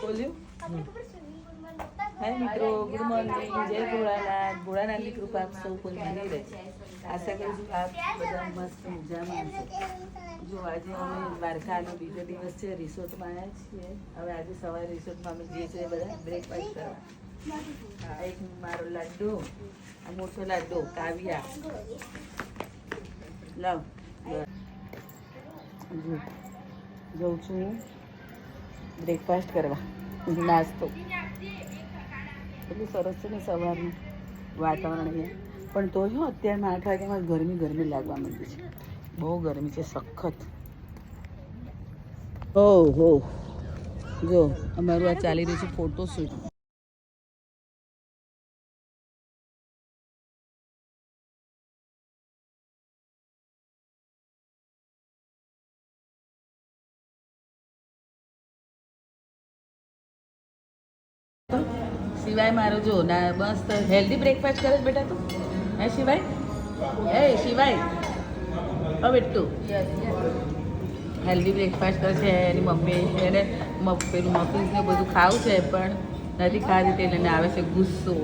હાય મિત્રો, good morning. જય ભોળાનાથ. ભોળાનાથની કૃપા આપ સૌ કોઈ બની રહે. આશા કરું છું આપ બધા મસ્ત મજામાં હશે. જો આજે અમે દ્વારકાનો બીજો દિવસ છે, રિસોર્ટમાં આવ્યા છીએ. હવે આજે સવારે રિસોર્ટમાં અમે જઈએ છીએ બધા બ્રેકફાસ્ટ કરવા. આ એક મારો લાડ્ડુ, આ મોટો લાડ્ડુ કાવ્યા લાવ. જઉં છું હું બ્રેકફાસ્ટ કરવા, નાસ્તો. એટલું સરસ છે ને સવારનું વાતાવરણ અહીંયા, પણ તો જો અત્યારમાં 8 વાગ્યામાં ગરમી લાગવા માંડી છે. બહુ ગરમી છે, સખત. હો જો અમારું આ ચાલી રહ્યું છે ફોટોશૂટ. શિવાય મારો જો ના મસ્ત હેલ્ધી બ્રેકફાસ્ટ કરે છે બેટા તું. હે શિવાય હવે તું હેલ્ધી બ્રેકફાસ્ટ કરે છે. એની મમ્મી એને પેલું મફિન્સ ને બધું ખાવું છે પણ નથી ખાધી, તે લઈને આવે છે ગુસ્સો.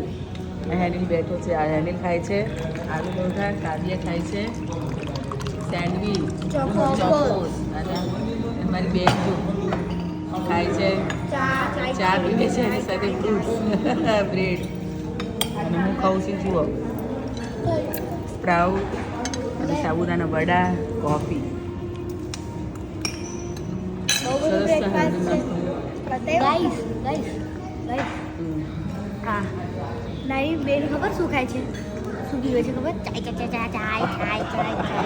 હેનિલ બેઠો છે, આ હેનિલ ખાય છે આલુ પરોઠા, કાવ્યા ખાય છે સેન્ડવીચ, ચોકોસ, અને મારી બેન જો ખાય છે ચા પીવે છે, એની સાથે ફ્રૂટ્સ બ્રેડ. અને હું ખાઉં છું જુઓ સ્પ્રાઉટ અને સાબુદાના વડા, કોફી. નાની બેન ખબર શું ખાય છે, શું પીવે છે ખબર? ચાય ચાય ચાય ચાય ચાય ચાય ચાય.